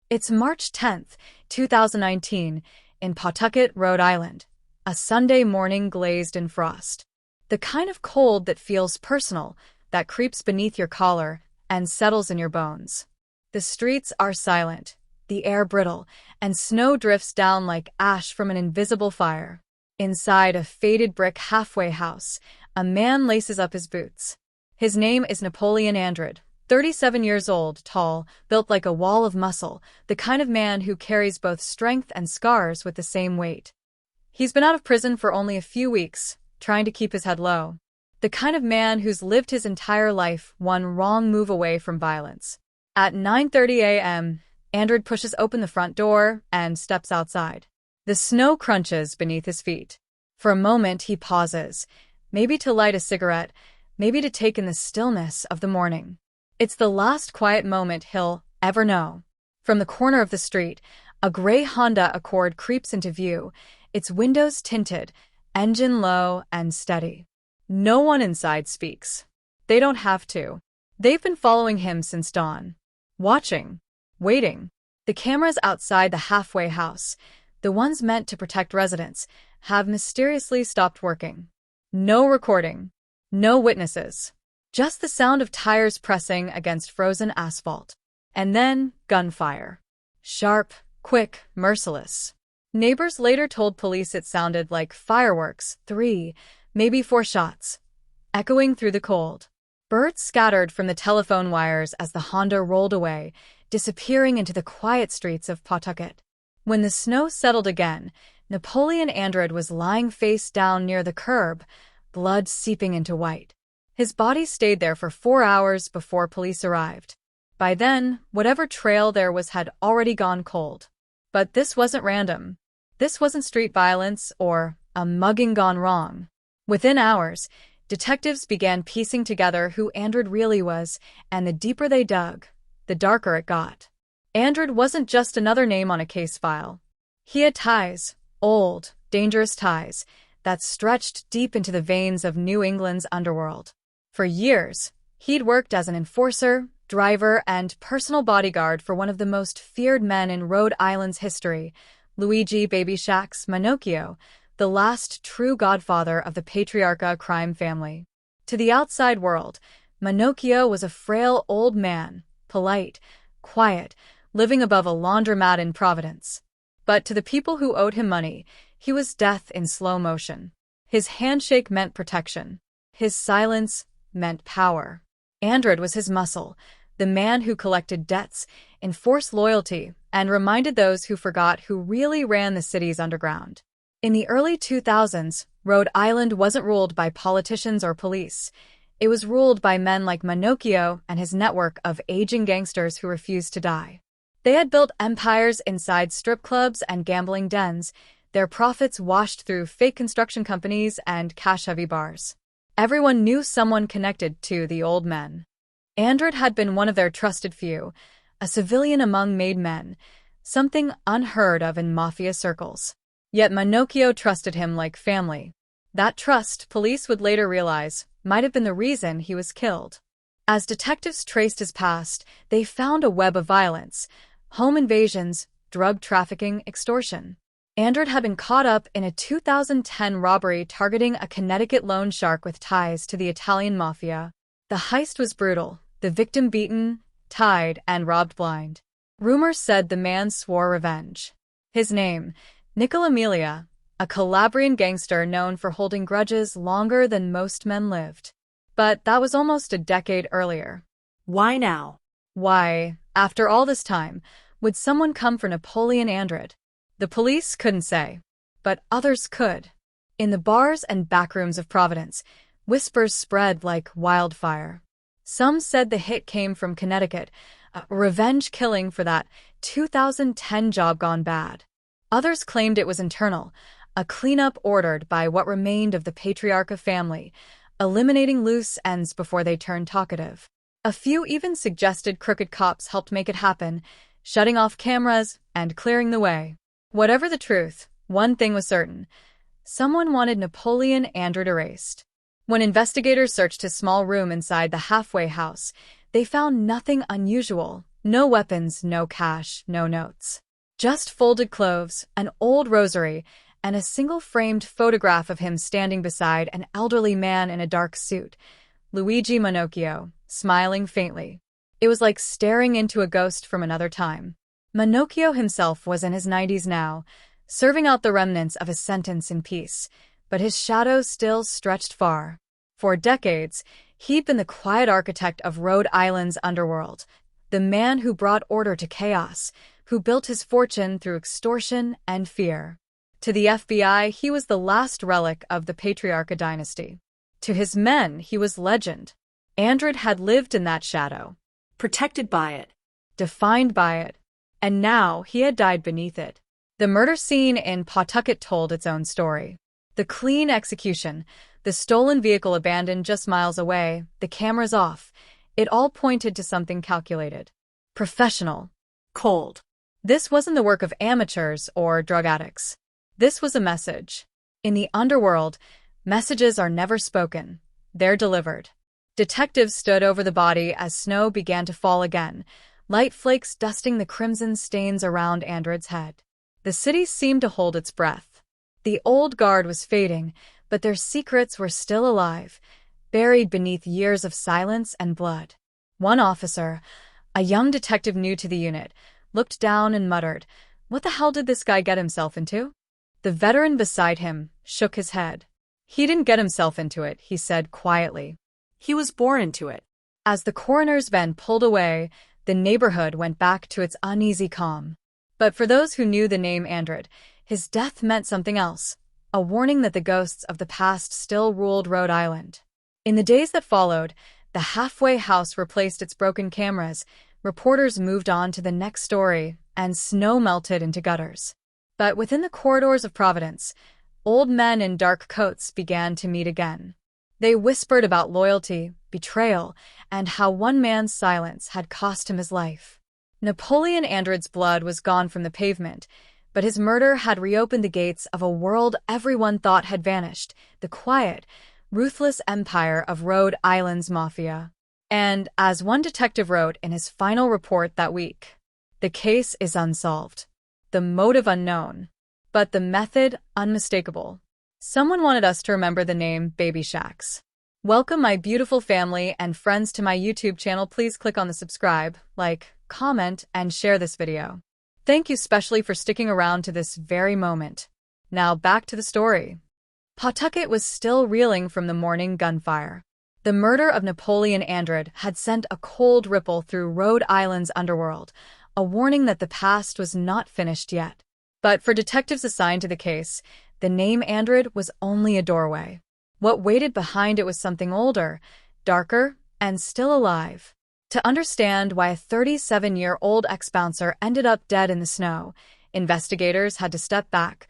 It's March 10th, 2019, in Pawtucket, Rhode Island. A Sunday morning glazed in frost. The kind of cold that feels personal, that creeps beneath your collar and settles in your bones. The streets are silent, the air brittle, and snow drifts down like ash from an invisible fire. Inside a faded brick halfway house, a man laces up his boots. His name is Napoleon Andred, 37 years old, tall, built like a wall of muscle, the kind of man who carries both strength and scars with the same weight. He's been out of prison for only a few weeks, trying to keep his head low. The kind of man who's lived his entire life one wrong move away from violence. At 9:30 a.m., Andred pushes open the front door and steps outside. The snow crunches beneath his feet. For a moment, he pauses, maybe to light a cigarette, maybe to take in the stillness of the morning. It's the last quiet moment he'll ever know. From the corner of the street, a gray Honda Accord creeps into view, its windows tinted, engine low and steady. No one inside speaks. They don't have to. They've been following him since dawn. Watching. Waiting. The cameras outside the halfway house, the ones meant to protect residents, have mysteriously stopped working. No recording. No witnesses. Just the sound of tires pressing against frozen asphalt. And then, gunfire. Sharp, quick, merciless. Neighbors later told police it sounded like fireworks, 3, maybe 4 shots, echoing through the cold. Birds scattered from the telephone wires as the Honda rolled away, disappearing into the quiet streets of Pawtucket. When the snow settled again, Napoleon Andred was lying face down near the curb, blood seeping into white. His body stayed there for 4 hours before police arrived. By then, whatever trail there was had already gone cold. But this wasn't random. This wasn't street violence or a mugging gone wrong. Within hours, detectives began piecing together who Andred really was, and the deeper they dug, the darker it got. Andred wasn't just another name on a case file. He had ties, old, dangerous ties, that stretched deep into the veins of New England's underworld. For years, he'd worked as an enforcer, driver, and personal bodyguard for one of the most feared men in Rhode Island's history, Luigi Baby Shack's Manocchio, the last true godfather of the Patriarcha crime family. To the outside world, Manocchio was a frail old man, polite, quiet, living above a laundromat in Providence. But to the people who owed him money, he was death in slow motion. His handshake meant protection. His silence meant power. Andred was his muscle, the man who collected debts, enforced loyalty, and reminded those who forgot who really ran the city's underground. In the early 2000s, Rhode Island wasn't ruled by politicians or police. It was ruled by men like Manocchio and his network of aging gangsters who refused to die. They had built empires inside strip clubs and gambling dens, their profits washed through fake construction companies and cash-heavy bars. Everyone knew someone connected to the old men. Andred had been one of their trusted few, a civilian among made men, something unheard of in mafia circles. Yet Manocchio trusted him like family. That trust, police would later realize, might have been the reason he was killed. As detectives traced his past, they found a web of violence: home invasions, drug trafficking, extortion. Andred had been caught up in a 2010 robbery targeting a Connecticut loan shark with ties to the Italian Mafia. The heist was brutal, the victim beaten, tied, and robbed blind. Rumors said the man swore revenge. His name, Nicola Amelia, a Calabrian gangster known for holding grudges longer than most men lived. But that was almost a decade earlier. Why now? Why, after all this time, would someone come for Napoleon Andred? The police couldn't say, but others could. In the bars and backrooms of Providence, whispers spread like wildfire. Some said the hit came from Connecticut, a revenge killing for that 2010 job gone bad. Others claimed it was internal, a cleanup ordered by what remained of the Patriarcha family, eliminating loose ends before they turned talkative. A few even suggested crooked cops helped make it happen, shutting off cameras and clearing the way. Whatever the truth, one thing was certain: someone wanted Napoleon Andred erased. When investigators searched his small room inside the halfway house, they found nothing unusual, No weapons, no cash, no notes. Just folded clothes, an old rosary, and a single framed photograph of him standing beside an elderly man in a dark suit, Luigi Manocchio, smiling faintly. It was like staring into a ghost from another time. Manocchio himself was in his 90s now, serving out the remnants of his sentence in peace, but his shadow still stretched far. For decades, he'd been the quiet architect of Rhode Island's underworld, the man who brought order to chaos, who built his fortune through extortion and fear. To the FBI, he was the last relic of the Patriarcha dynasty. To his men, he was legend. Andred had lived in that shadow, protected by it, defined by it, and now he had died beneath it. The murder scene in Pawtucket told its own story. The clean execution, the stolen vehicle abandoned just miles away, the cameras off, it all pointed to something calculated, professional, cold. This wasn't the work of amateurs or drug addicts. This was a message. In the underworld, messages are never spoken. They're delivered. Detectives stood over the body as snow began to fall again, light flakes dusting the crimson stains around Andred's head. The city seemed to hold its breath. The old guard was fading, but their secrets were still alive, buried beneath years of silence and blood. One officer, a young detective new to the unit, looked down and muttered, "What the hell did this guy get himself into?" The veteran beside him shook his head. "He didn't get himself into it," he said quietly. "He was born into it." As the coroner's van pulled away, the neighborhood went back to its uneasy calm. But for those who knew the name Andred, his death meant something else, a warning that the ghosts of the past still ruled Rhode Island. In the days that followed, the halfway house replaced its broken cameras, reporters moved on to the next story, and snow melted into gutters. But within the corridors of Providence, old men in dark coats began to meet again. They whispered about loyalty, betrayal, and how one man's silence had cost him his life. Napoleon Andred's blood was gone from the pavement, but his murder had reopened the gates of a world everyone thought had vanished, the quiet, ruthless empire of Rhode Island's Mafia. And, as one detective wrote in his final report that week, the case is unsolved, the motive unknown, but the method unmistakable. Someone wanted us to remember the name Baby Shacks. Welcome my beautiful family and friends to my YouTube channel. Please click on the subscribe, like, comment, and share this video. Thank you specially for sticking around to this very moment. Now back to the story. Pawtucket was still reeling from the morning gunfire. The murder of Napoleon Andred had sent a cold ripple through Rhode Island's underworld, a warning that the past was not finished yet. But for detectives assigned to the case, the name Andred was only a doorway. What waited behind it was something older, darker, and still alive. To understand why a 37-year-old ex-bouncer ended up dead in the snow, investigators had to step back,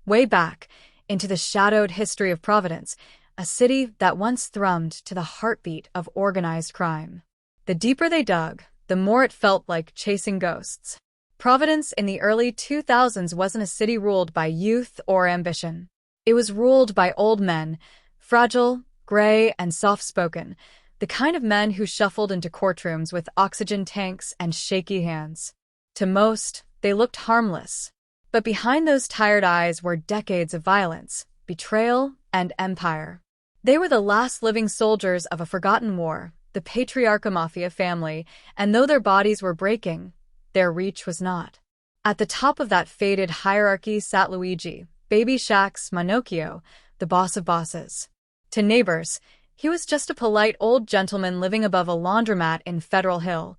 way back, into the shadowed history of Providence, a city that once thrummed to the heartbeat of organized crime. The deeper they dug, the more it felt like chasing ghosts. Providence in the early 2000s wasn't a city ruled by youth or ambition. It was ruled by old men, fragile, gray, and soft-spoken, the kind of men who shuffled into courtrooms with oxygen tanks and shaky hands. To most, they looked harmless. But behind those tired eyes were decades of violence, betrayal, and empire. They were the last living soldiers of a forgotten war, the Patriarcha Mafia family, and though their bodies were breaking, their reach was not. At the top of that faded hierarchy sat Luigi, Baby Shacks Manocchio, the boss of bosses. To neighbors, he was just a polite old gentleman living above a laundromat in Federal Hill,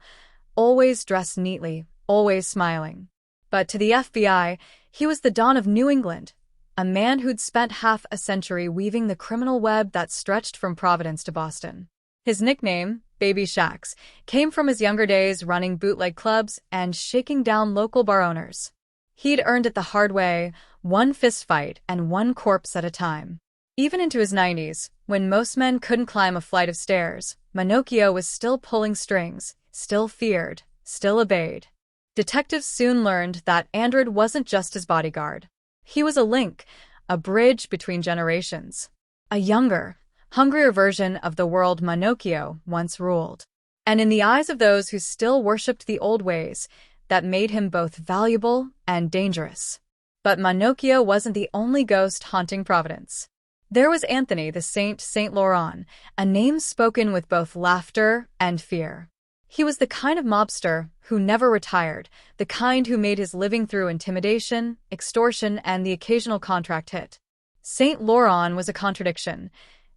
always dressed neatly, always smiling. But to the FBI, he was the Don of New England, a man who'd spent half a century weaving the criminal web that stretched from Providence to Boston. His nickname, Baby Shacks, came from his younger days running bootleg clubs and shaking down local bar owners. He'd earned it the hard way, one fistfight and one corpse at a time. Even into his 90s, when most men couldn't climb a flight of stairs, Manocchio was still pulling strings, still feared, still obeyed. Detectives soon learned that Andred wasn't just his bodyguard. He was a link, a bridge between generations. A younger, hungrier version of the world Manocchio once ruled. And in the eyes of those who still worshipped the old ways, that made him both valuable and dangerous. But Manocchio wasn't the only ghost haunting Providence. There was Anthony the Saint Laurent, a name spoken with both laughter and fear. He was the kind of mobster who never retired, the kind who made his living through intimidation, extortion, and the occasional contract hit. Saint Laurent was a contradiction,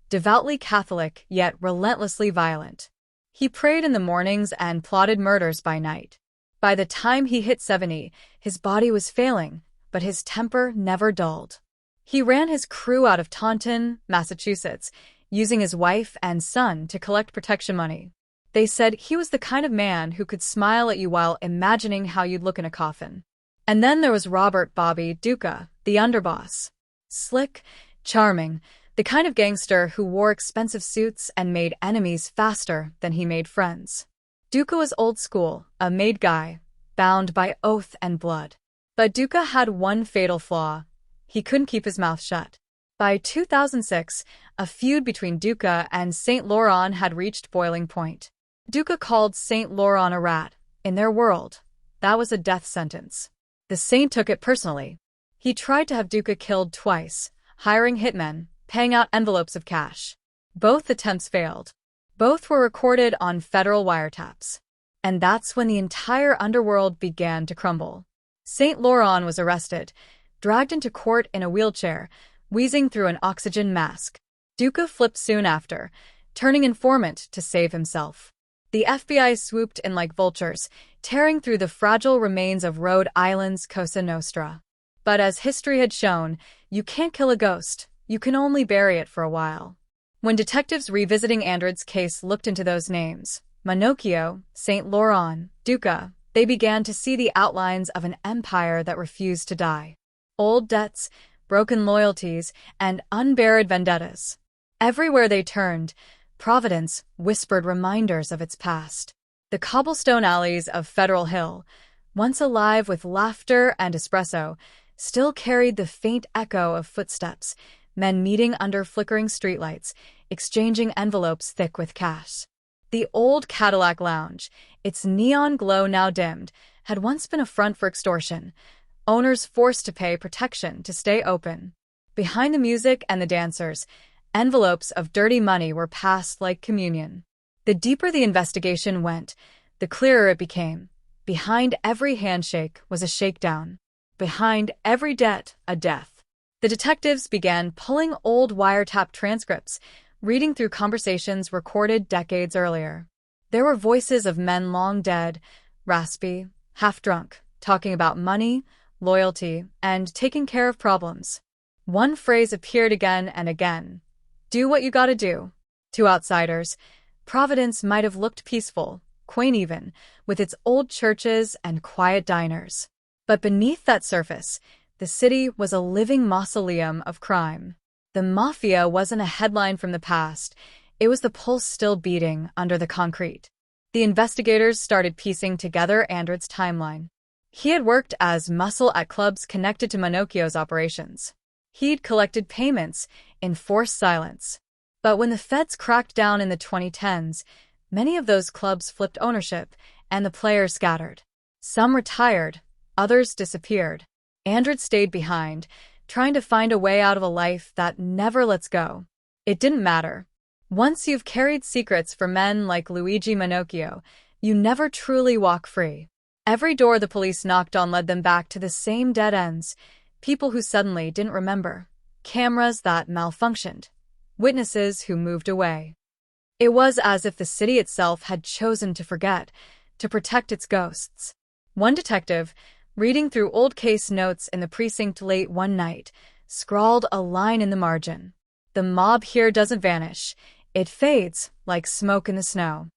devoutly Catholic yet relentlessly violent. He prayed in the mornings and plotted murders by night. By the time he hit 70, his body was failing, but his temper never dulled. He ran his crew out of Taunton, Massachusetts, using his wife and son to collect protection money. They said he was the kind of man who could smile at you while imagining how you'd look in a coffin. And then there was Robert "Bobby" Duca, the underboss. Slick, charming, the kind of gangster who wore expensive suits and made enemies faster than he made friends. Duca was old school, a made guy, bound by oath and blood. But Duca had one fatal flaw. He couldn't keep his mouth shut. By 2006, a feud between Duca and Saint Laurent had reached boiling point. Duca called Saint Laurent a rat. In their world, that was a death sentence. The saint took it personally. He tried to have Duca killed twice, hiring hitmen, paying out envelopes of cash. Both attempts failed. Both were recorded on federal wiretaps. And that's when the entire underworld began to crumble. Saint Laurent was arrested, dragged into court in a wheelchair, wheezing through an oxygen mask. Duca flipped soon after, turning informant to save himself. The FBI swooped in like vultures, tearing through the fragile remains of Rhode Island's Cosa Nostra. But as history had shown, you can't kill a ghost, you can only bury it for a while. When detectives revisiting Andred's case looked into those names, Manocchio, Saint Laurent, Duca, they began to see the outlines of an empire that refused to die. Old debts, broken loyalties, and unburied vendettas. Everywhere they turned, Providence whispered reminders of its past. The cobblestone alleys of Federal Hill, once alive with laughter and espresso, still carried the faint echo of footsteps, men meeting under flickering streetlights, exchanging envelopes thick with cash. The old Cadillac Lounge, its neon glow now dimmed, had once been a front for extortion, owners forced to pay protection to stay open. Behind the music and the dancers, envelopes of dirty money were passed like communion. The deeper the investigation went, the clearer it became. Behind every handshake was a shakedown. Behind every debt, a death. The detectives began pulling old wiretap transcripts, reading through conversations recorded decades earlier. There were voices of men long dead, raspy, half-drunk, talking about money, loyalty, and taking care of problems. One phrase appeared again and again. Do what you gotta do. To outsiders, Providence might have looked peaceful, quaint even, with its old churches and quiet diners. But beneath that surface, the city was a living mausoleum of crime. The Mafia wasn't a headline from the past. It was the pulse still beating under the concrete. The investigators started piecing together Andred's timeline. He had worked as muscle at clubs connected to Manocchio's operations. He'd collected payments, enforced silence. But when the feds cracked down in the 2010s, many of those clubs flipped ownership, and the players scattered. Some retired, others disappeared. Andred stayed behind, trying to find a way out of a life that never lets go. It didn't matter. Once you've carried secrets for men like Luigi Manocchio, you never truly walk free. Every door the police knocked on led them back to the same dead ends, people who suddenly didn't remember, cameras that malfunctioned, witnesses who moved away. It was as if the city itself had chosen to forget, to protect its ghosts. One detective, reading through old case notes in the precinct late one night, scrawled a line in the margin. The mob here doesn't vanish. It fades like smoke in the snow.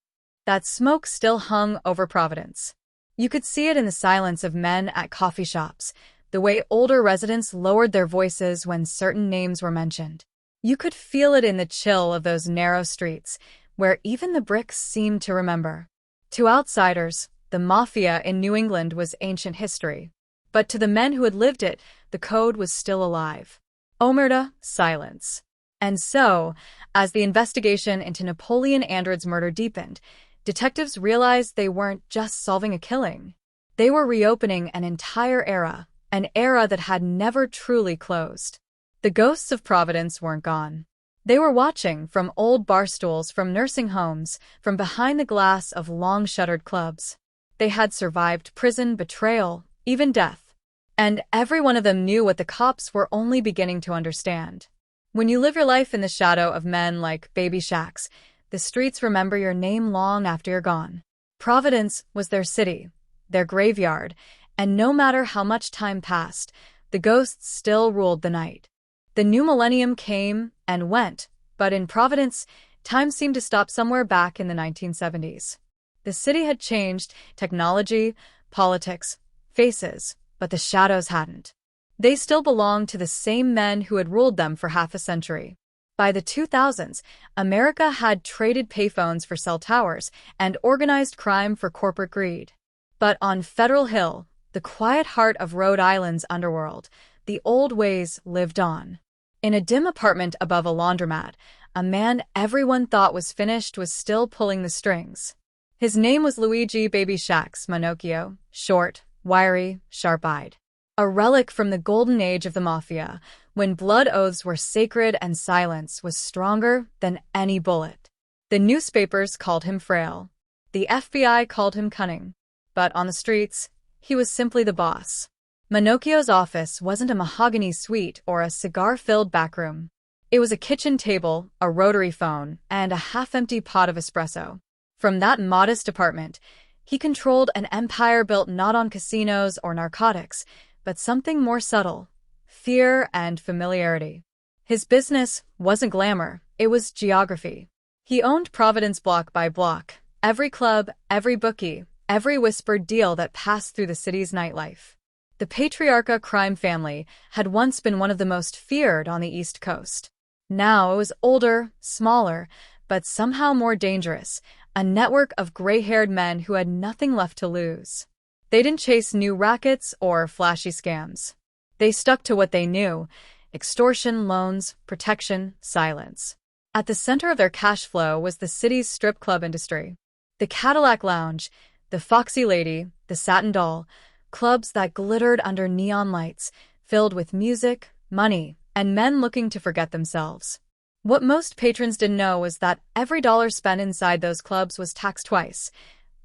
That smoke still hung over Providence. You could see it in the silence of men at coffee shops, the way older residents lowered their voices when certain names were mentioned. You could feel it in the chill of those narrow streets, where even the bricks seemed to remember. To outsiders, the Mafia in New England was ancient history. But to the men who had lived it, the code was still alive. Omerta, silence. And so, as the investigation into Napoleon Andred's murder deepened, Detectives realized they weren't just solving a killing. They were reopening an entire era, an era that had never truly closed. The ghosts of Providence weren't gone. They were watching from old bar stools, from nursing homes, from behind the glass of long-shuttered clubs. They had survived prison, betrayal, even death. And every one of them knew what the cops were only beginning to understand. When you live your life in the shadow of men like Baby Shacks, the streets remember your name long after you're gone. Providence was their city, their graveyard, and no matter how much time passed, the ghosts still ruled the night. The new millennium came and went, but in Providence, time seemed to stop somewhere back in the 1970s. The city had changed, technology, politics, faces, but the shadows hadn't. They still belonged to the same men who had ruled them for half a century. By the 2000s, America had traded payphones for cell towers and organized crime for corporate greed. But on Federal Hill, the quiet heart of Rhode Island's underworld, the old ways lived on. In a dim apartment above a laundromat, a man everyone thought was finished was still pulling the strings. His name was Luigi Baby Shacks Manocchio, short, wiry, sharp-eyed. A relic from the golden age of the Mafia, when blood oaths were sacred and silence was stronger than any bullet. The newspapers called him frail. The FBI called him cunning. But on the streets, he was simply the boss. Manocchio's office wasn't a mahogany suite or a cigar-filled backroom. It was a kitchen table, a rotary phone, and a half-empty pot of espresso. From that modest apartment, he controlled an empire built not on casinos or narcotics, but something more subtle: fear and familiarity. His business wasn't glamour, it was geography. He owned Providence block by block, every club, every bookie, every whispered deal that passed through the city's nightlife. The Patriarcha crime family had once been one of the most feared on the East Coast. Now it was older, smaller, but somehow more dangerous, a network of gray-haired men who had nothing left to lose. They didn't chase new rackets or flashy scams. They stuck to what they knew: extortion, loans, protection, silence. At the center of their cash flow was the city's strip club industry. The Cadillac Lounge, the Foxy Lady, the Satin Doll, clubs that glittered under neon lights, filled with music, money, and men looking to forget themselves. What most patrons didn't know was that every dollar spent inside those clubs was taxed twice,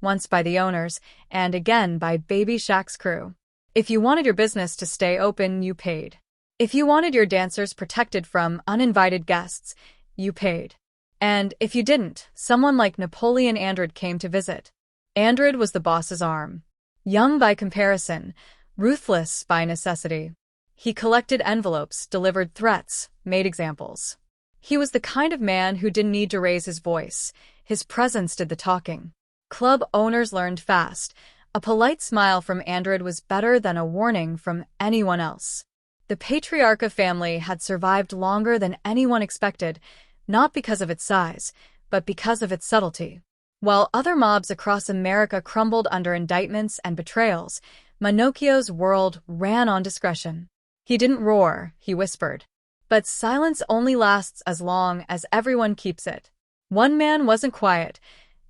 once by the owners, and again by Baby Shacks' crew. If you wanted your business to stay open, you paid. If you wanted your dancers protected from uninvited guests, you paid. And if you didn't, someone like Napoleon Andred came to visit. Andred was the boss's arm. Young by comparison, ruthless by necessity. He collected envelopes, delivered threats, made examples. He was the kind of man who didn't need to raise his voice. His presence did the talking. Club owners learned fast. A polite smile from Andred was better than a warning from anyone else. The Patriarcha family had survived longer than anyone expected, not because of its size, but because of its subtlety. While other mobs across America crumbled under indictments and betrayals, Manocchio's world ran on discretion. He didn't roar, he whispered. But silence only lasts as long as everyone keeps it. One man wasn't quiet: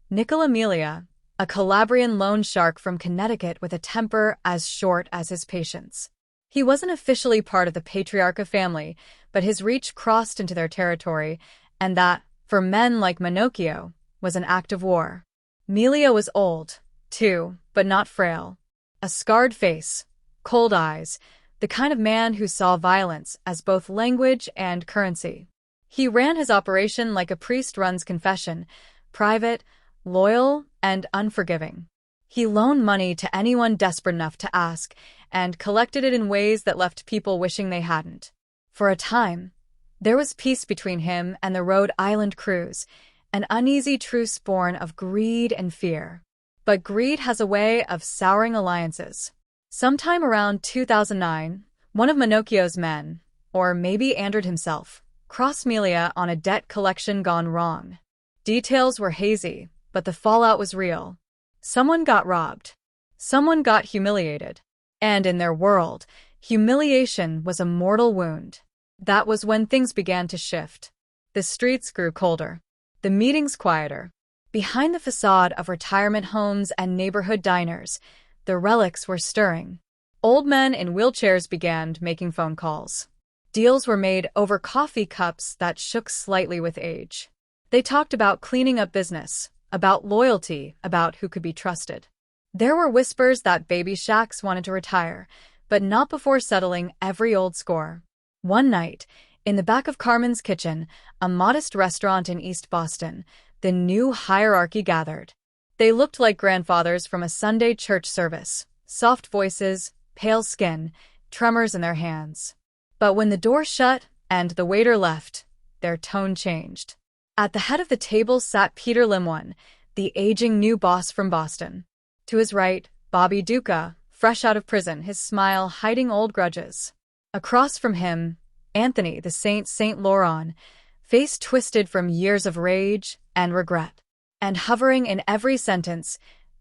Nicola Amelia, a Calabrian loan shark from Connecticut with a temper as short as his patience. He wasn't officially part of the Patriarcha family, but his reach crossed into their territory, and that, for men like Manocchio, was an act of war. Amelia was old, too, but not frail. A scarred face, cold eyes, the kind of man who saw violence as both language and currency. He ran his operation like a priest runs confession: private, loyal, and unforgiving. He loaned money to anyone desperate enough to ask, and collected it in ways that left people wishing they hadn't. For a time, there was peace between him and the Rhode Island crews, an uneasy truce born of greed and fear. But greed has a way of souring alliances. Sometime around 2009, one of Manocchio's men, or maybe Andred himself, crossed Amelia on a debt collection gone wrong. Details were hazy, but the fallout was real. Someone got robbed. Someone got humiliated. And in their world, humiliation was a mortal wound. That was when things began to shift. The streets grew colder. The meetings quieter. Behind the facade of retirement homes and neighborhood diners, the relics were stirring. Old men in wheelchairs began making phone calls. Deals were made over coffee cups that shook slightly with age. They talked about cleaning up business, about loyalty, about who could be trusted. There were whispers that Baby Shacks wanted to retire, but not before settling every old score. One night, in the back of Carmen's Kitchen, a modest restaurant in East Boston, the new hierarchy gathered. They looked like grandfathers from a Sunday church service, soft voices, pale skin, tremors in their hands. But when the door shut and the waiter left, their tone changed. At the head of the table sat Peter Limwan, the aging new boss from Boston. To his right, Bobby Duca, fresh out of prison, his smile hiding old grudges. Across from him, Anthony, the Saint Laurent, face twisted from years of rage and regret. And hovering in every sentence,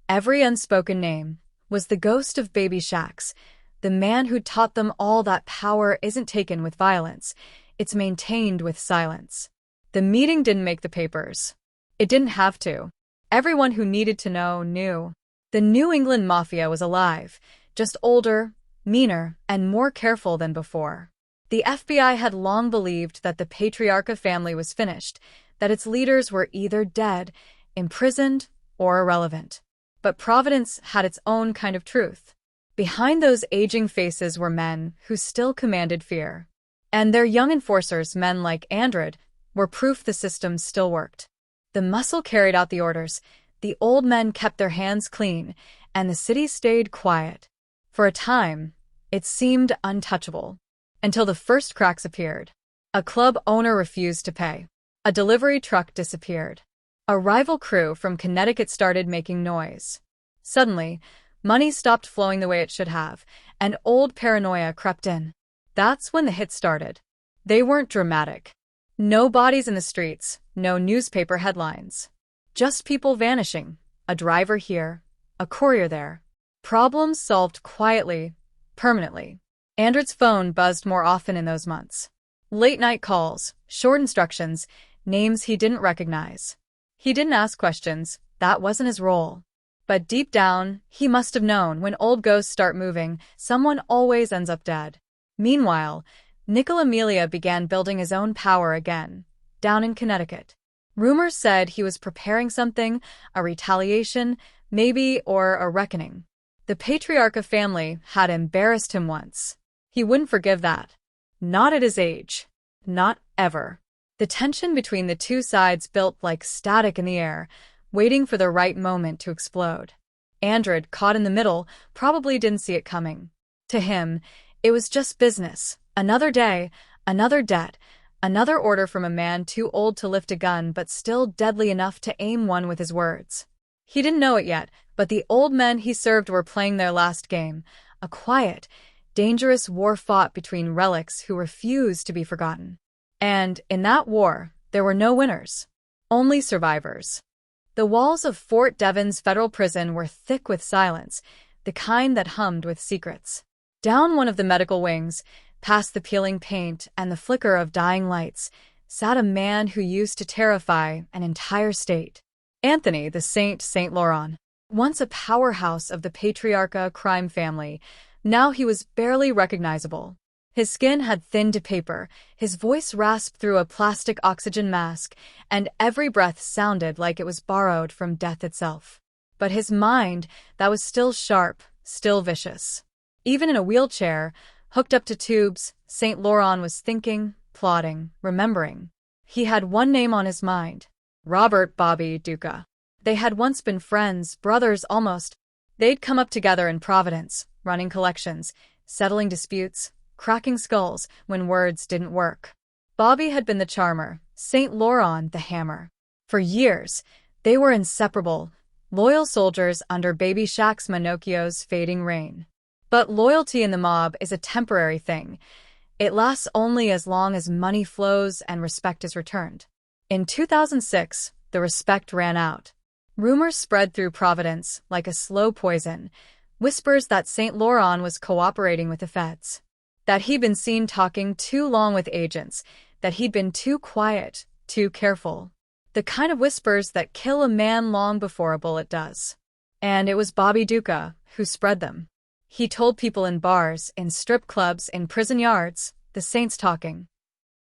every unspoken name, was the ghost of Baby Shacks, the man who taught them all that power isn't taken with violence, it's maintained with silence. The meeting didn't make the papers. It didn't have to. Everyone who needed to know knew. The New England Mafia was alive, just older, meaner, and more careful than before. The FBI had long believed that the Patriarcha family was finished, that its leaders were either dead, imprisoned, or irrelevant. But Providence had its own kind of truth. Behind those aging faces were men who still commanded fear. And their young enforcers, men like Andred, were proof the system still worked. The muscle carried out the orders, the old men kept their hands clean, and the city stayed quiet. For a time, it seemed untouchable. Until the first cracks appeared. A club owner refused to pay. A delivery truck disappeared. A rival crew from Connecticut started making noise. Suddenly, money stopped flowing the way it should have, and old paranoia crept in. That's when the hits started. They weren't dramatic. No bodies in the streets, no newspaper headlines. Just people vanishing, a driver here, a courier there. Problems solved quietly, permanently. Andred's phone buzzed more often in those months. Late-night calls, short instructions, names he didn't recognize. He didn't ask questions, that wasn't his role. But deep down, he must have known when old ghosts start moving, someone always ends up dead. Meanwhile, Nicol Amelia began building his own power again, down in Connecticut. Rumors said he was preparing something, a retaliation, maybe, or a reckoning. The Patriarcha family had embarrassed him once. He wouldn't forgive that. Not at his age. Not ever. The tension between the two sides built like static in the air, waiting for the right moment to explode. Andred, caught in the middle, probably didn't see it coming. To him, it was just business. Another day, another debt, another order from a man too old to lift a gun but still deadly enough to aim one with his words. He didn't know it yet, but the old men he served were playing their last game, a quiet, dangerous war fought between relics who refused to be forgotten. And in that war, there were no winners, only survivors. The walls of Fort Devens Federal Prison were thick with silence, the kind that hummed with secrets. Down one of the medical wings, past the peeling paint and the flicker of dying lights, sat a man who used to terrify an entire state. Anthony, the Saint Laurent. Once a powerhouse of the Patriarcha crime family, now he was barely recognizable. His skin had thinned to paper, his voice rasped through a plastic oxygen mask, and every breath sounded like it was borrowed from death itself. But his mind, that was still sharp, still vicious. Even in a wheelchair, hooked up to tubes, Saint Laurent was thinking, plotting, remembering. He had one name on his mind: Robert Bobby Duca. They had once been friends, brothers almost. They'd come up together in Providence, running collections, settling disputes, cracking skulls when words didn't work. Bobby had been the charmer, Saint Laurent the hammer. For years, they were inseparable, loyal soldiers under Baby Shacks Manocchio's fading reign. But loyalty in the mob is a temporary thing. It lasts only as long as money flows and respect is returned. In 2006, the respect ran out. Rumors spread through Providence like a slow poison, whispers that Saint Laurent was cooperating with the feds, that he'd been seen talking too long with agents, that he'd been too quiet, too careful. The kind of whispers that kill a man long before a bullet does. And it was Bobby Duca who spread them. He told people in bars, in strip clubs, in prison yards, the saint's talking.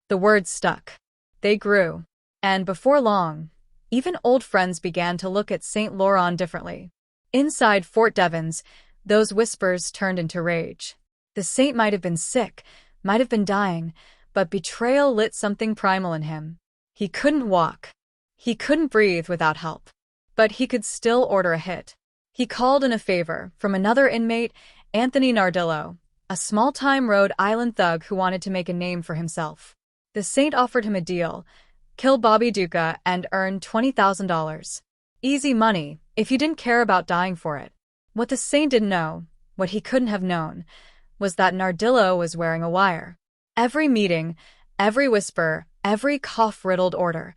The words stuck. They grew. And before long, even old friends began to look at St. Laurent differently. Inside Fort Devens, those whispers turned into rage. The saint might have been sick, might have been dying, but betrayal lit something primal in him. He couldn't walk. He couldn't breathe without help. But he could still order a hit. He called in a favor from another inmate, Anthony Nardillo, a small-time Rhode Island thug who wanted to make a name for himself. The saint offered him a deal: kill Bobby Duca and earn $20,000. Easy money, if you didn't care about dying for it. What the saint didn't know, what he couldn't have known, was that Nardillo was wearing a wire. Every meeting, every whisper, every cough-riddled order,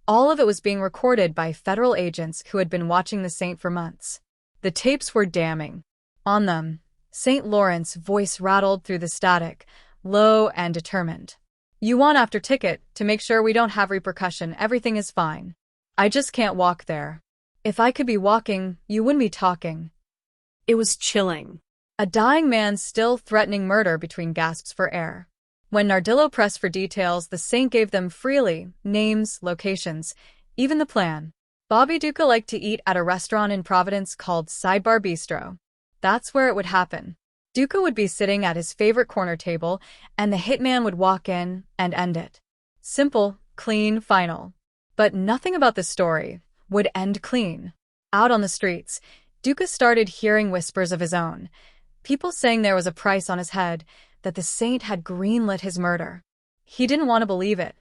all of it was being recorded by federal agents who had been watching the saint for months. The tapes were damning. On them, St. Laurent's voice rattled through the static, low and determined. "You want after ticket to make sure we don't have repercussion. Everything is fine. I just can't walk there. If I could be walking, you wouldn't be talking." It was chilling. A dying man still threatening murder between gasps for air. When Nardillo pressed for details, the saint gave them freely: names, locations, even the plan. Bobby Duca liked to eat at a restaurant in Providence called Sidebar Bistro. That's where it would happen. Duca would be sitting at his favorite corner table, and the hitman would walk in and end it. Simple, clean, final. But nothing about the story would end clean. Out on the streets, Duca started hearing whispers of his own. People saying there was a price on his head, that the saint had greenlit his murder. He didn't want to believe it.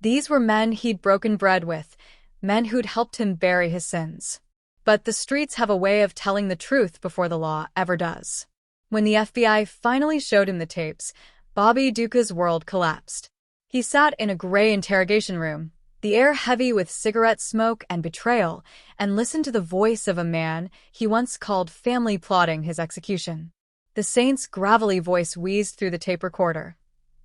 These were men he'd broken bread with, men who'd helped him bury his sins. But the streets have a way of telling the truth before the law ever does. When the FBI finally showed him the tapes, Bobby Duca's world collapsed. He sat in a gray interrogation room, the air heavy with cigarette smoke and betrayal, and listened to the voice of a man he once called family plotting his execution. The saint's gravelly voice wheezed through the tape recorder.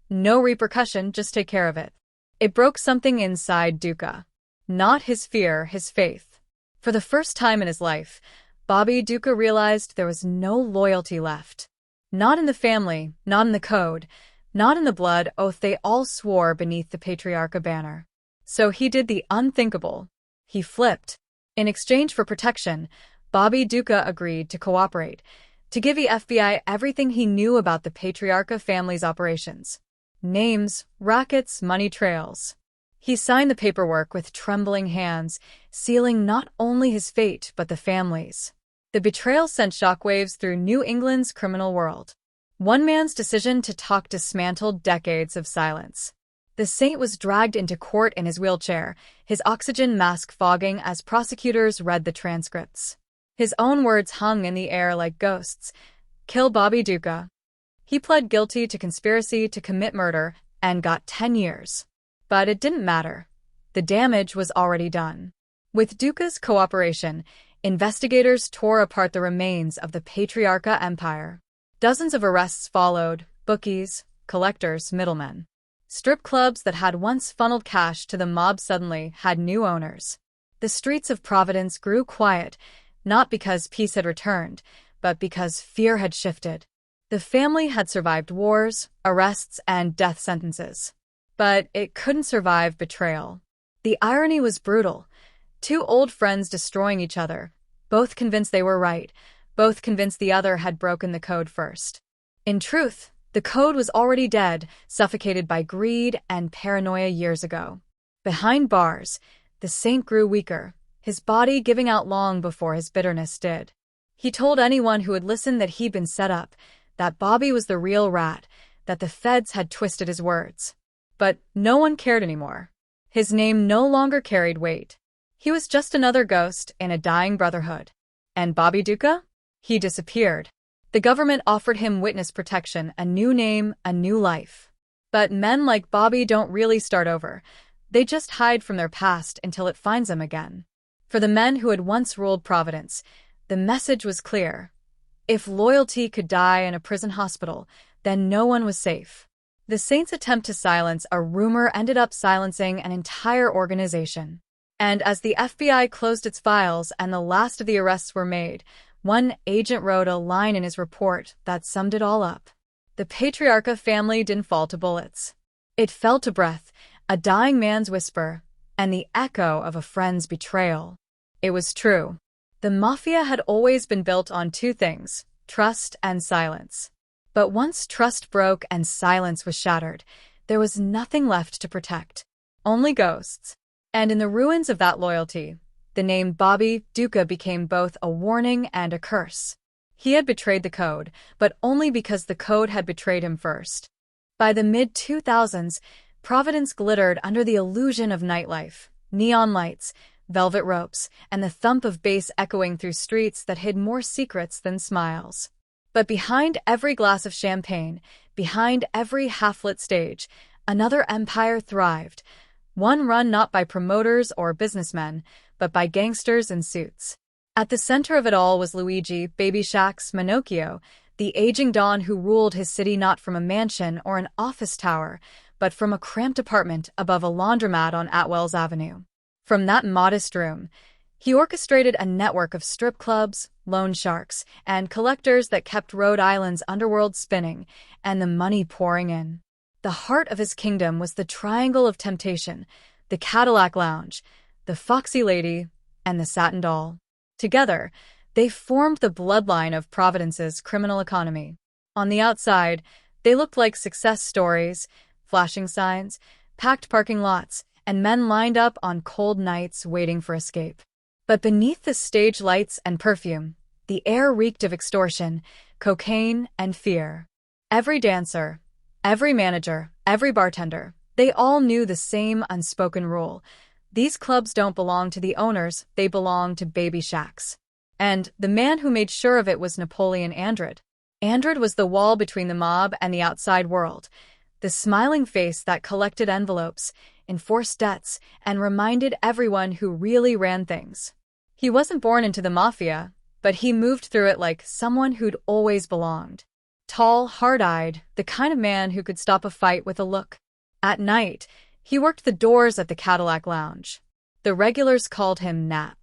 "No repercussion, just take care of it." It broke something inside Duca. Not his fear, his faith. For the first time in his life, Bobby Duca realized there was no loyalty left. Not in the family, not in the code, not in the blood oath they all swore beneath the Patriarcha banner. So he did the unthinkable. He flipped. In exchange for protection, Bobby Duca agreed to cooperate, to give the FBI everything he knew about the Patriarcha family's operations. Names, rackets, money trails. He signed the paperwork with trembling hands, sealing not only his fate but the family's. The betrayal sent shockwaves through New England's criminal world. One man's decision to talk dismantled decades of silence. The saint was dragged into court in his wheelchair, his oxygen mask fogging as prosecutors read the transcripts. His own words hung in the air like ghosts. "Kill Bobby Duca." He pled guilty to conspiracy to commit murder and got 10 years. But it didn't matter. The damage was already done. With Duca's cooperation, investigators tore apart the remains of the Patriarcha empire. Dozens of arrests followed: bookies, collectors, middlemen. Strip clubs that had once funneled cash to the mob suddenly had new owners. The streets of Providence grew quiet, not because peace had returned, but because fear had shifted. The family had survived wars, arrests, and death sentences. But it couldn't survive betrayal. The irony was brutal. Two old friends destroying each other, both convinced they were right, both convinced the other had broken the code first. In truth, the code was already dead, suffocated by greed and paranoia years ago. Behind bars, the saint grew weaker, his body giving out long before his bitterness did. He told anyone who would listen that he'd been set up, that Bobby was the real rat, that the feds had twisted his words. But no one cared anymore. His name no longer carried weight. He was just another ghost in a dying brotherhood. And Bobby Duca? He disappeared. The government offered him witness protection, a new name, a new life. But men like Bobby don't really start over. They just hide from their past until it finds them again. For the men who had once ruled Providence, the message was clear. If loyalty could die in a prison hospital, then no one was safe. The saint's attempt to silence a rumor ended up silencing an entire organization. And as the FBI closed its files and the last of the arrests were made, one agent wrote a line in his report that summed it all up. The Patriarcha family didn't fall to bullets. It fell to breath, a dying man's whisper, and the echo of a friend's betrayal. It was true. The Mafia had always been built on two things: trust and silence. But once trust broke and silence was shattered, there was nothing left to protect. Only ghosts. And in the ruins of that loyalty, the name Bobby Duca became both a warning and a curse. He had betrayed the code, but only because the code had betrayed him first. By the mid-2000s, Providence glittered under the illusion of nightlife, neon lights, velvet ropes, and the thump of bass echoing through streets that hid more secrets than smiles. But behind every glass of champagne, behind every half-lit stage, another empire thrived, one run not by promoters or businessmen, but by gangsters in suits. At the center of it all was Luigi, Baby Shaq's Manocchio, the aging Don who ruled his city not from a mansion or an office tower, but from a cramped apartment above a laundromat on Atwells Avenue. From that modest room, he orchestrated a network of strip clubs, loan sharks, and collectors that kept Rhode Island's underworld spinning and the money pouring in. The heart of his kingdom was the triangle of temptation, the Cadillac Lounge, the Foxy Lady, and the Satin Doll. Together, they formed the bloodline of Providence's criminal economy. On the outside, they looked like success stories, flashing signs, packed parking lots, and men lined up on cold nights waiting for escape. But beneath the stage lights and perfume, the air reeked of extortion, cocaine, and fear. Every dancer, every manager, every bartender, they all knew the same unspoken rule. These clubs don't belong to the owners, they belong to Baby Shaqs. And the man who made sure of it was Napoleon Andred. Andred was the wall between the mob and the outside world, the smiling face that collected envelopes, enforced debts, and reminded everyone who really ran things. He wasn't born into the Mafia, but he moved through it like someone who'd always belonged. Tall, hard-eyed, the kind of man who could stop a fight with a look. At night, he worked the doors at the Cadillac Lounge. The regulars called him Nap.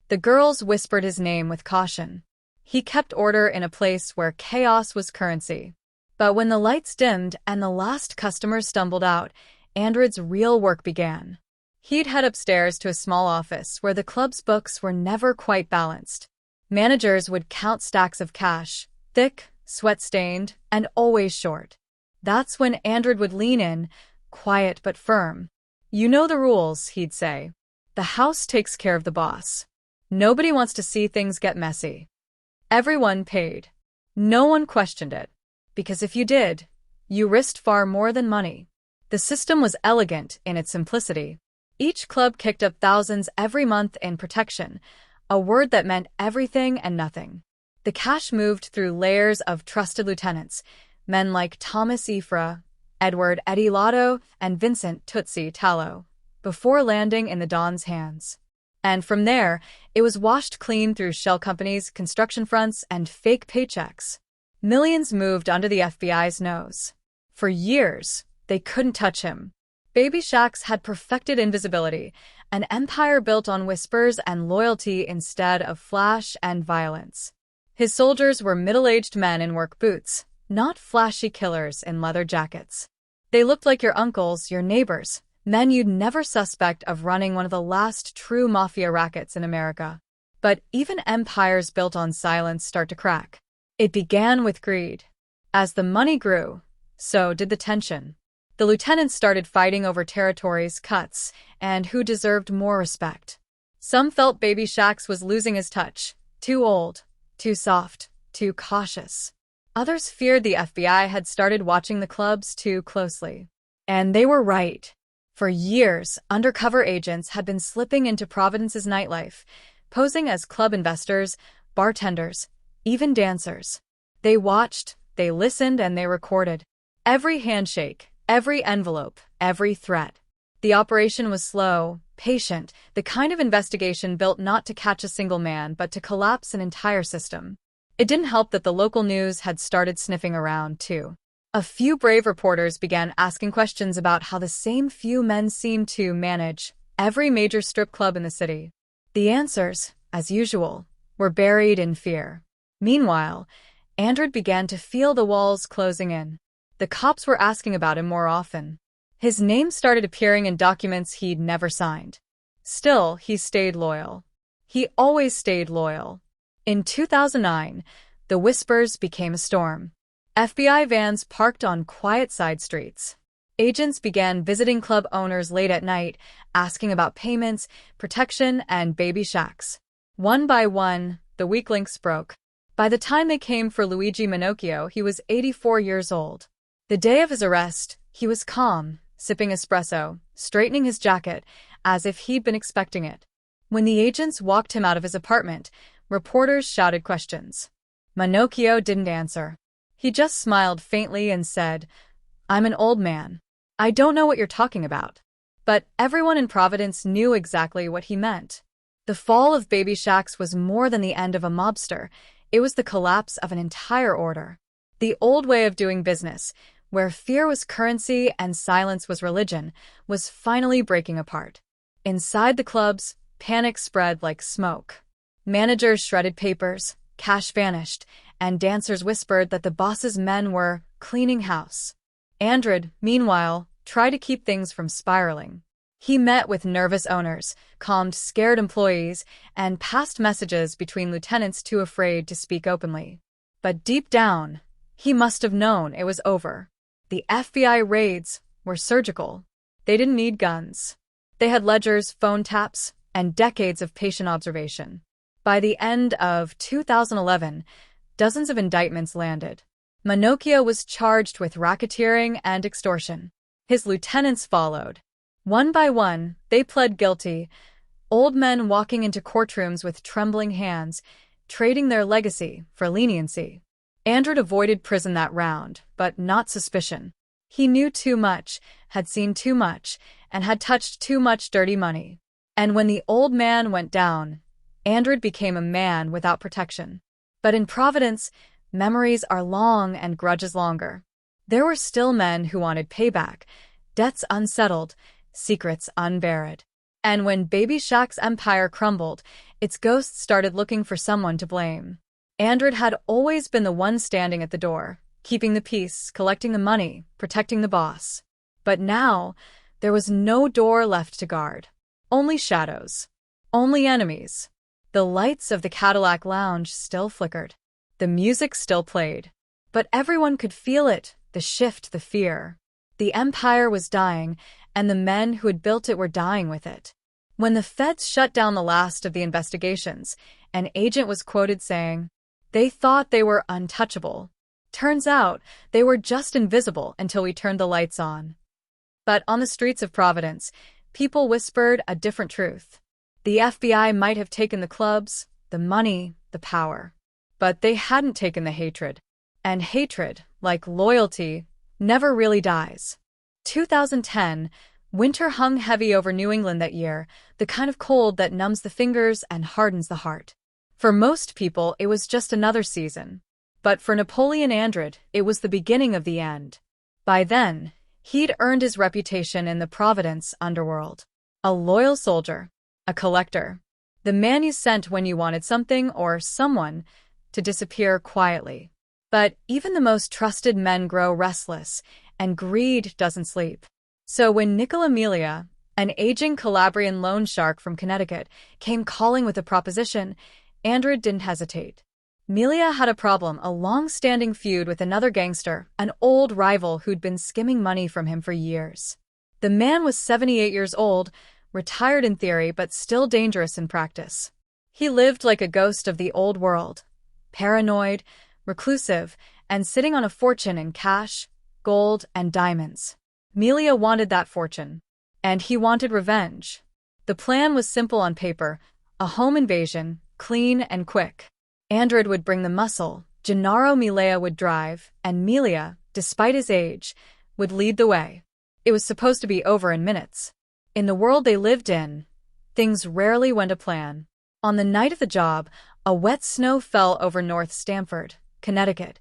The girls whispered his name with caution. He kept order in a place where chaos was currency. But when the lights dimmed and the last customers stumbled out, Andred's real work began. He'd head upstairs to a small office where the club's books were never quite balanced. Managers would count stacks of cash, thick, sweat-stained, and always short. That's when Andred would lean in, quiet but firm. "You know the rules," he'd say. "The house takes care of the boss. Nobody wants to see things get messy." Everyone paid. No one questioned it. Because if you did, you risked far more than money. The system was elegant in its simplicity. Each club kicked up thousands every month in protection, a word that meant everything and nothing. The cash moved through layers of trusted lieutenants, men like Thomas Ifra, Edward Eddie Lotto, and Vincent Tootsie Tallow, before landing in the Don's hands. And from there, it was washed clean through shell companies, construction fronts, and fake paychecks. Millions moved under the FBI's nose. For years, they couldn't touch him. Baby Shaqs had perfected invisibility, an empire built on whispers and loyalty instead of flash and violence. His soldiers were middle-aged men in work boots, not flashy killers in leather jackets. They looked like your uncles, your neighbors, men you'd never suspect of running one of the last true mafia rackets in America. But even empires built on silence start to crack. It began with greed. As the money grew, so did the tension. The lieutenants started fighting over territories, cuts, and who deserved more respect. Some felt Baby Shaqs was losing his touch, too old, too soft, too cautious. Others feared the FBI had started watching the clubs too closely. And they were right. For years, undercover agents had been slipping into Providence's nightlife, posing as club investors, bartenders, even dancers. They watched, they listened, and they recorded. Every handshake, every envelope, every threat. The operation was slow, patient, the kind of investigation built not to catch a single man but to collapse an entire system. It didn't help that the local news had started sniffing around, too. A few brave reporters began asking questions about how the same few men seemed to manage every major strip club in the city. The answers, as usual, were buried in fear. Meanwhile, Andred began to feel the walls closing in. The cops were asking about him more often. His name started appearing in documents he'd never signed. Still, he stayed loyal. He always stayed loyal. In 2009, the whispers became a storm. FBI vans parked on quiet side streets. Agents began visiting club owners late at night, asking about payments, protection, and baby shacks. One by one, the weak links broke. By the time they came for Luigi Manocchio, he was 84 years old. The day of his arrest, he was calm, sipping espresso, straightening his jacket, as if he'd been expecting it. When the agents walked him out of his apartment, reporters shouted questions. Manocchio didn't answer. He just smiled faintly and said, "I'm an old man. I don't know what you're talking about." But everyone in Providence knew exactly what he meant. The fall of baby shacks was more than the end of a mobster. It was the collapse of an entire order. The old way of doing business, where fear was currency and silence was religion, was finally breaking apart. Inside the clubs, panic spread like smoke. Managers shredded papers, cash vanished, and dancers whispered that the boss's men were cleaning house. Andred, meanwhile, tried to keep things from spiraling. He met with nervous owners, calmed scared employees, and passed messages between lieutenants too afraid to speak openly. But deep down, he must have known it was over. The FBI raids were surgical. They didn't need guns. They had ledgers, phone taps, and decades of patient observation. By the end of 2011, dozens of indictments landed. Manocchio was charged with racketeering and extortion. His lieutenants followed. One by one, they pled guilty, old men walking into courtrooms with trembling hands, trading their legacy for leniency. Andred avoided prison that round, but not suspicion. He knew too much, had seen too much, and had touched too much dirty money. And when the old man went down, Andred became a man without protection. But in Providence, memories are long and grudges longer. There were still men who wanted payback, debts unsettled, secrets unburied. And when Baby Shack's empire crumbled, its ghosts started looking for someone to blame. Andred had always been the one standing at the door, keeping the peace, collecting the money, protecting the boss. But now, there was no door left to guard. Only shadows. Only enemies. The lights of the Cadillac lounge still flickered. The music still played. But everyone could feel it, the shift, the fear. The empire was dying, and the men who had built it were dying with it. When the feds shut down the last of the investigations, an agent was quoted saying, "They thought they were untouchable. Turns out, they were just invisible until we turned the lights on." But on the streets of Providence, people whispered a different truth. The FBI might have taken the clubs, the money, the power. But they hadn't taken the hatred. And hatred, like loyalty, never really dies. 2010, winter hung heavy over New England that year, the kind of cold that numbs the fingers and hardens the heart. For most people, it was just another season. But for Napoleon Andred, it was the beginning of the end. By then, he'd earned his reputation in the Providence underworld. A loyal soldier, a collector, the man you sent when you wanted something or someone to disappear quietly. But even the most trusted men grow restless, and greed doesn't sleep. So when Nicola Amelia, an aging Calabrian loan shark from Connecticut, came calling with a proposition, Andred didn't hesitate. Amelia had a problem, a long-standing feud with another gangster, an old rival who'd been skimming money from him for years. The man was 78 years old, retired in theory but still dangerous in practice. He lived like a ghost of the old world, paranoid, reclusive, and sitting on a fortune in cash, gold, and diamonds. Amelia wanted that fortune. And he wanted revenge. The plan was simple on paper, a home invasion, clean and quick. Andred would bring the muscle, Gennaro Milea would drive, and Milea, despite his age, would lead the way. It was supposed to be over in minutes. In the world they lived in, things rarely went to plan. On the night of the job, a wet snow fell over North Stamford, Connecticut,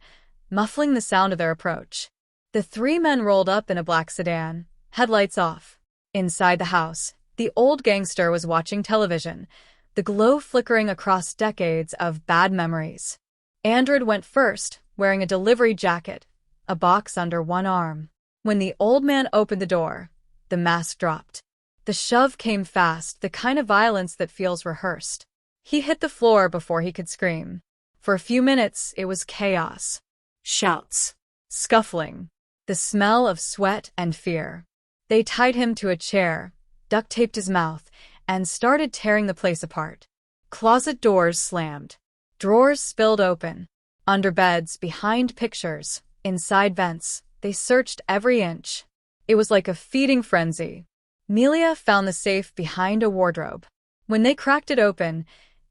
muffling the sound of their approach. The three men rolled up in a black sedan, headlights off. Inside the house, The old gangster was watching television, the glow flickering across decades of bad memories. Andred went first, wearing a delivery jacket, a box under one arm. When the old man opened the door, the mask dropped. The shove came fast, the kind of violence that feels rehearsed. He hit the floor before he could scream. For a few minutes, it was chaos. Shouts. Scuffling. The smell of sweat and fear. They tied him to a chair, duct-taped his mouth, and started tearing the place apart. Closet doors slammed. Drawers spilled open. Under beds, behind pictures, inside vents, they searched every inch. It was like a feeding frenzy. Melia found the safe behind a wardrobe. When they cracked it open,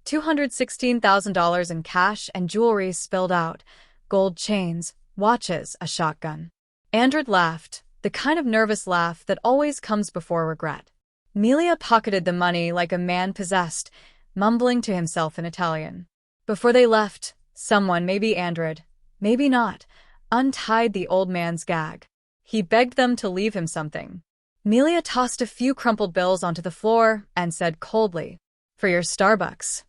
$216,000 in cash and jewelry spilled out, gold chains, watches, a shotgun. Andred laughed, the kind of nervous laugh that always comes before regret. Melia pocketed the money like a man possessed, mumbling to himself in Italian. Before they left, someone, maybe Andred, maybe not, untied the old man's gag. He begged them to leave him something. Melia tossed a few crumpled bills onto the floor and said coldly, "For your Starbucks."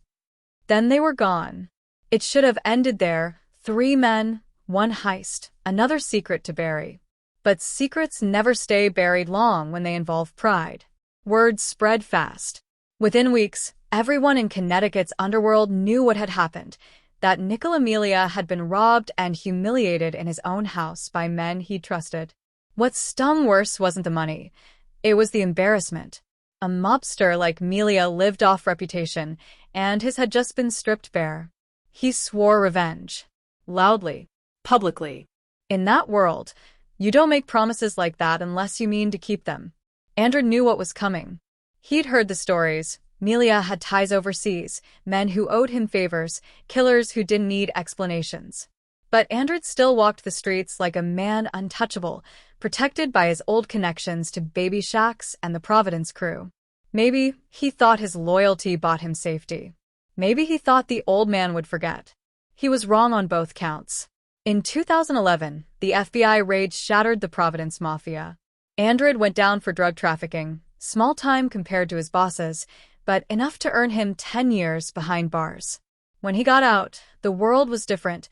Then they were gone. It should have ended there, 3 men, 1 heist, another secret to bury. But secrets never stay buried long when they involve pride. Word spread fast. Within weeks, everyone in Connecticut's underworld knew what had happened, that Nicola Melia had been robbed and humiliated in his own house by men he trusted. What stung worse wasn't the money. It was the embarrassment. A mobster like Melia lived off reputation, and his had just been stripped bare. He swore revenge. Loudly. Publicly. In that world, you don't make promises like that unless you mean to keep them. Andred knew what was coming. He'd heard the stories. Melia had ties overseas, men who owed him favors, killers who didn't need explanations. But Andred still walked the streets like a man untouchable, protected by his old connections to baby shacks and the Providence crew. Maybe he thought his loyalty bought him safety. Maybe he thought the old man would forget. He was wrong on both counts. In 2011, the FBI raid shattered the Providence Mafia. Andred went down for drug trafficking, small time compared to his bosses, but enough to earn him 10 years behind bars. When he got out, the world was different,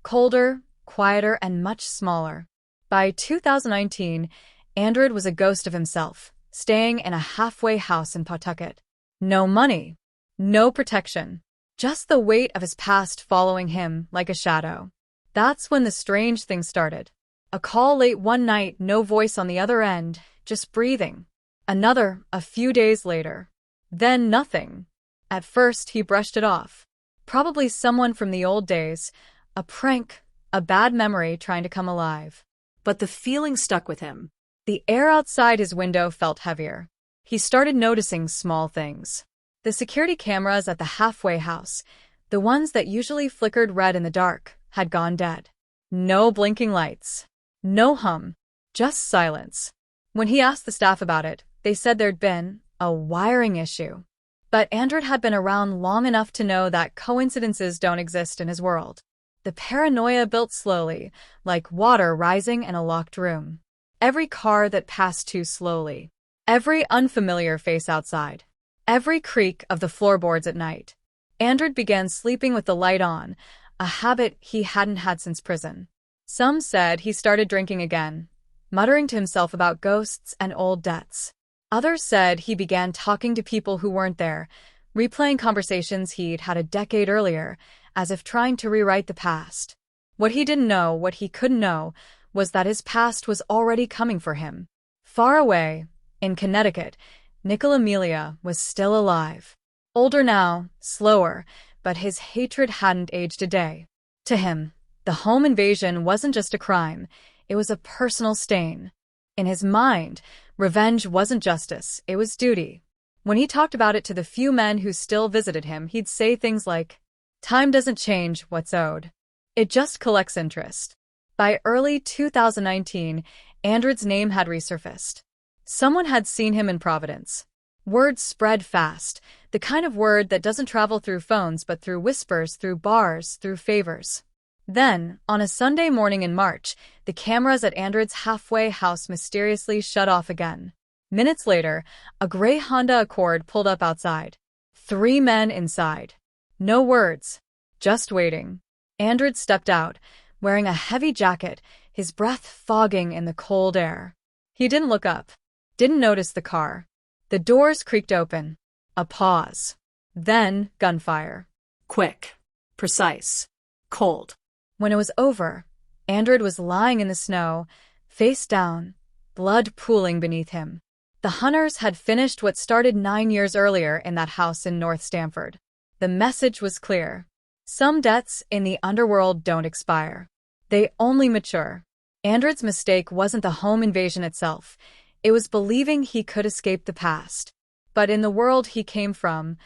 colder, quieter, and much smaller. By 2019, Andred was a ghost of himself, staying in a halfway house in Pawtucket. No money, no protection, just the weight of his past following him like a shadow. That's when the strange thing started. A call late one night, no voice on the other end, just breathing. Another, a few days later. Then nothing. At first, he brushed it off. Probably someone from the old days, a prank, a bad memory trying to come alive. But the feeling stuck with him. The air outside his window felt heavier. He started noticing small things. The security cameras at the halfway house, the ones that usually flickered red in the dark, had gone dead. No blinking lights. No hum. Just silence. When he asked the staff about it, they said there'd been a wiring issue. But Andred had been around long enough to know that coincidences don't exist in his world. The paranoia built slowly, like water rising in a locked room. Every car that passed too slowly. Every unfamiliar face outside. Every creak of the floorboards at night. Andred began sleeping with the light on, a habit he hadn't had since prison. Some said he started drinking again, muttering to himself about ghosts and old debts. Others said he began talking to people who weren't there, replaying conversations he'd had a decade earlier, as if trying to rewrite the past. What he didn't know, what he couldn't know, was that his past was already coming for him. Far away, in Connecticut, Nicola Melia was still alive. Older now, slower, but his hatred hadn't aged a day. To him, the home invasion wasn't just a crime, it was a personal stain. In his mind, revenge wasn't justice, it was duty. When he talked about it to the few men who still visited him, he'd say things like, "Time doesn't change what's owed. It just collects interest." By early 2019, Andred's name had resurfaced. Someone had seen him in Providence. Word spread fast, the kind of word that doesn't travel through phones but through whispers, through bars, through favors. Then, on a Sunday morning in March, the cameras at Andred's halfway house mysteriously shut off again. Minutes later, a gray Honda Accord pulled up outside. 3 men inside. No words. Just waiting. Andred stepped out, wearing a heavy jacket, his breath fogging in the cold air. He didn't look up. Didn't notice the car. The doors creaked open. A pause. Then gunfire. Quick. Precise. Cold. When it was over, Andred was lying in the snow, face down, blood pooling beneath him. The hunters had finished what started 9 years earlier in that house in North Stamford. The message was clear. Some deaths in the underworld don't expire. They only mature. Andred's mistake wasn't the home invasion itself. It was believing he could escape the past. But in the world he came from,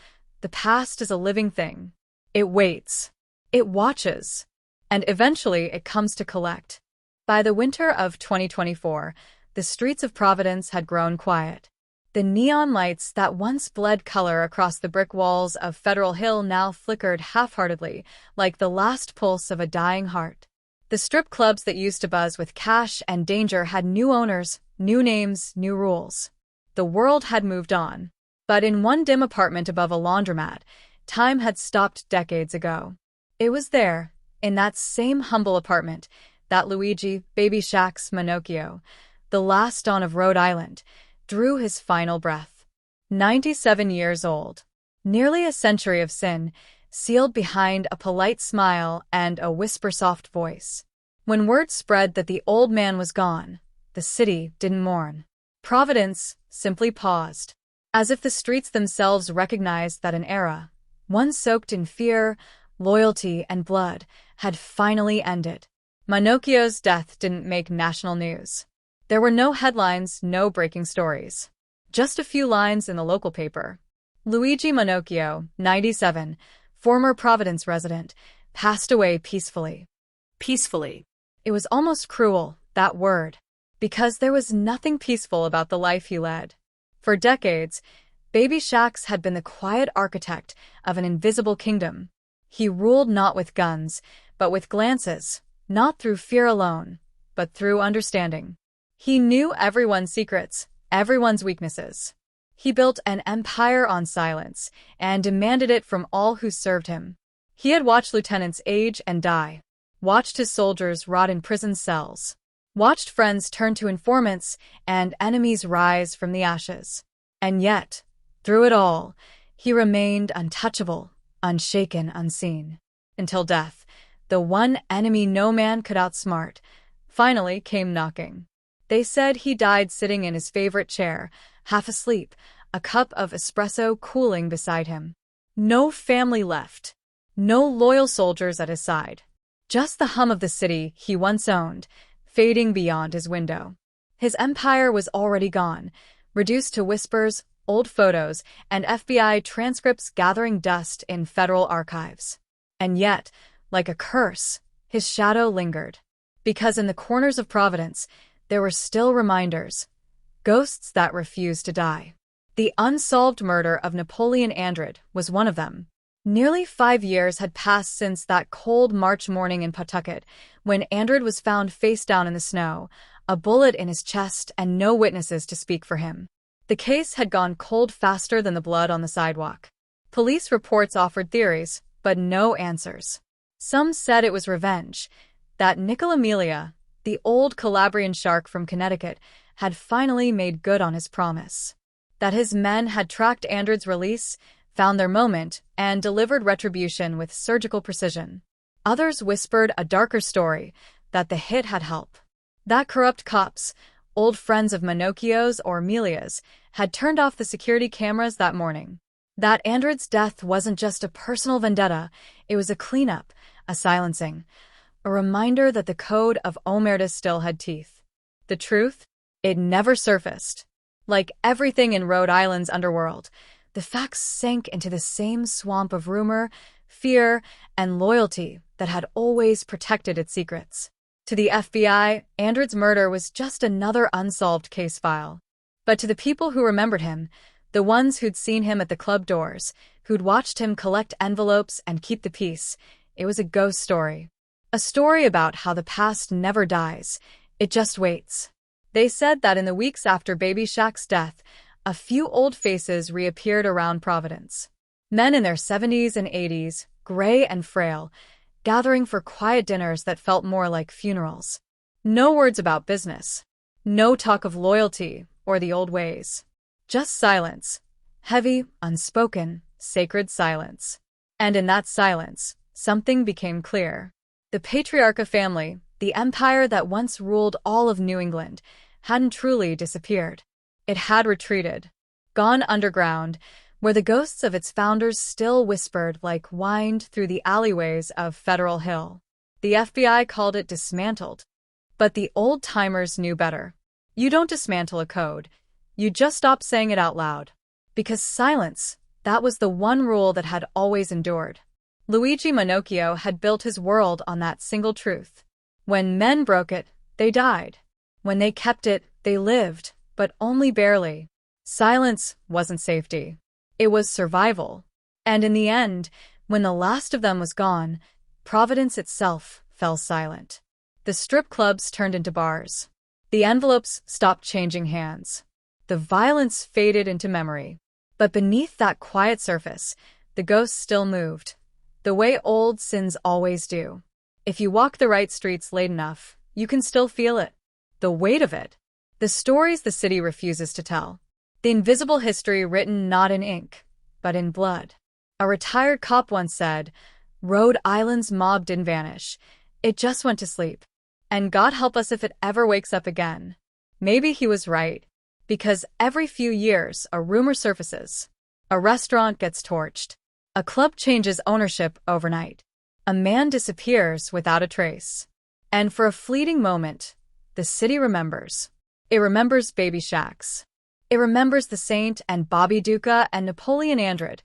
the past is a living thing. It waits. It watches. And eventually it comes to collect. By the winter of 2024, the streets of Providence had grown quiet. The neon lights that once bled color across the brick walls of Federal Hill now flickered half-heartedly, like the last pulse of a dying heart. The strip clubs that used to buzz with cash and danger had new owners, new names, new rules. The world had moved on. But in one dim apartment above a laundromat, time had stopped decades ago. It was there, in that same humble apartment, that Luigi, Baby Shaq's Manocchio, the last Don of Rhode Island, drew his final breath. 97 years old. Nearly a century of sin, sealed behind a polite smile and a whisper-soft voice. When word spread that the old man was gone, the city didn't mourn. Providence simply paused, as if the streets themselves recognized that an era, one soaked in fear, loyalty, and blood, had finally ended. Manocchio's death didn't make national news. There were no headlines, no breaking stories. Just a few lines in the local paper. Luigi Manocchio, 97, former Providence resident, passed away peacefully. Peacefully. It was almost cruel, that word, because there was nothing peaceful about the life he led. For decades, Baby Shaq's had been the quiet architect of an invisible kingdom. He ruled not with guns, but with glances, not through fear alone, but through understanding. He knew everyone's secrets, everyone's weaknesses. He built an empire on silence and demanded it from all who served him. He had watched lieutenants age and die, watched his soldiers rot in prison cells, watched friends turn to informants and enemies rise from the ashes. And yet, through it all, he remained untouchable, unshaken, unseen. Until death, the one enemy no man could outsmart, finally came knocking. They said he died sitting in his favorite chair, half asleep, a cup of espresso cooling beside him. No family left. No loyal soldiers at his side. Just the hum of the city he once owned, fading beyond his window. His empire was already gone, reduced to whispers, old photos, and FBI transcripts gathering dust in federal archives. And yet, like a curse, his shadow lingered. Because in the corners of Providence, there were still reminders, ghosts that refused to die. The unsolved murder of Napoleon Andred was one of them. Nearly 5 years had passed since that cold March morning in Pawtucket, when Andred was found face down in the snow, a bullet in his chest and no witnesses to speak for him. The case had gone cold faster than the blood on the sidewalk. Police reports offered theories, but no answers. Some said it was revenge, that Nicola Amelia, the old Calabrian shark from Connecticut, had finally made good on his promise. That his men had tracked Andred's release, found their moment, and delivered retribution with surgical precision. Others whispered a darker story, that the hit had help. That corrupt cops, old friends of Manocchio's or Amelia's, had turned off the security cameras that morning. That Andred's death wasn't just a personal vendetta, it was a cleanup, a silencing, a reminder that the code of Omerta still had teeth. The truth? It never surfaced. Like everything in Rhode Island's underworld, the facts sank into the same swamp of rumor, fear, and loyalty that had always protected its secrets. To the FBI, Andred's murder was just another unsolved case file. But to the people who remembered him, the ones who'd seen him at the club doors, who'd watched him collect envelopes and keep the peace, it was a ghost story. A story about how the past never dies, it just waits. They said that in the weeks after Baby Shaq's death, a few old faces reappeared around Providence. Men in their 70s and 80s, gray and frail, gathering for quiet dinners that felt more like funerals. No words about business. No talk of loyalty or the old ways. Just silence. Heavy, unspoken, sacred silence. And in that silence, something became clear. The Patriarcha family, the empire that once ruled all of New England, hadn't truly disappeared. It had retreated, gone underground, where the ghosts of its founders still whispered like wind through the alleyways of Federal Hill. The FBI called it dismantled. But the old-timers knew better. You don't dismantle a code. You just stop saying it out loud. Because silence, that was the one rule that had always endured. Luigi Manocchio had built his world on that single truth. When men broke it, they died. When they kept it, they lived, but only barely. Silence wasn't safety. It was survival. And in the end, when the last of them was gone, Providence itself fell silent. The strip clubs turned into bars. The envelopes stopped changing hands. The violence faded into memory. But beneath that quiet surface, the ghosts still moved, the way old sins always do. If you walk the right streets late enough, you can still feel it. The weight of it. The stories the city refuses to tell. The invisible history written not in ink, but in blood. A retired cop once said, "Rhode Island's mob didn't vanish. It just went to sleep. And God help us if it ever wakes up again." Maybe he was right. Because every few years, a rumor surfaces. A restaurant gets torched. A club changes ownership overnight. A man disappears without a trace. And for a fleeting moment, the city remembers. It remembers Baby Shaq's. It remembers the Saint and Bobby Duca and Napoleon Andred,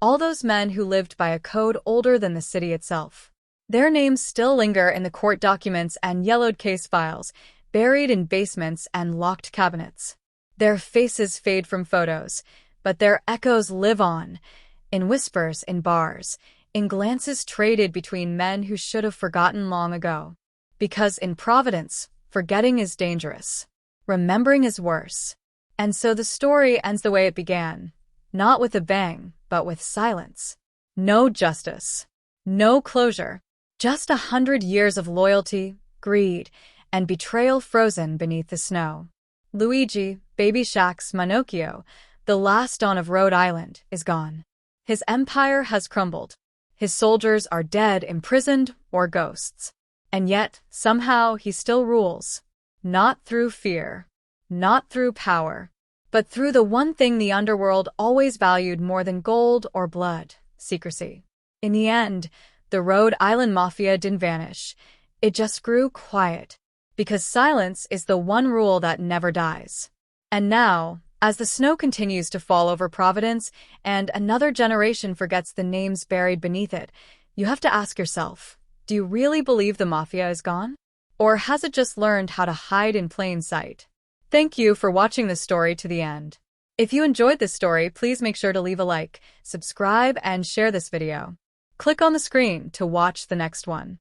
all those men who lived by a code older than the city itself. Their names still linger in the court documents and yellowed case files, buried in basements and locked cabinets. Their faces fade from photos, but their echoes live on, in whispers in bars, in glances traded between men who should have forgotten long ago. Because in Providence, forgetting is dangerous. Remembering is worse. And so the story ends the way it began, not with a bang, but with silence. No justice. No closure. Just 100 years of loyalty, greed, and betrayal frozen beneath the snow. Luigi, Baby Shaq's Manocchio, the last Don of Rhode Island, is gone. His empire has crumbled. His soldiers are dead, imprisoned, or ghosts. And yet, somehow, he still rules. Not through fear. Not through power. But through the one thing the underworld always valued more than gold or blood: secrecy. In the end, the Rhode Island Mafia didn't vanish. It just grew quiet. Because silence is the one rule that never dies. And now, as the snow continues to fall over Providence and another generation forgets the names buried beneath it, you have to ask yourself, do you really believe the Mafia is gone? Or has it just learned how to hide in plain sight? Thank you for watching this story to the end. If you enjoyed this story, please make sure to leave a like, subscribe, and share this video. Click on the screen to watch the next one.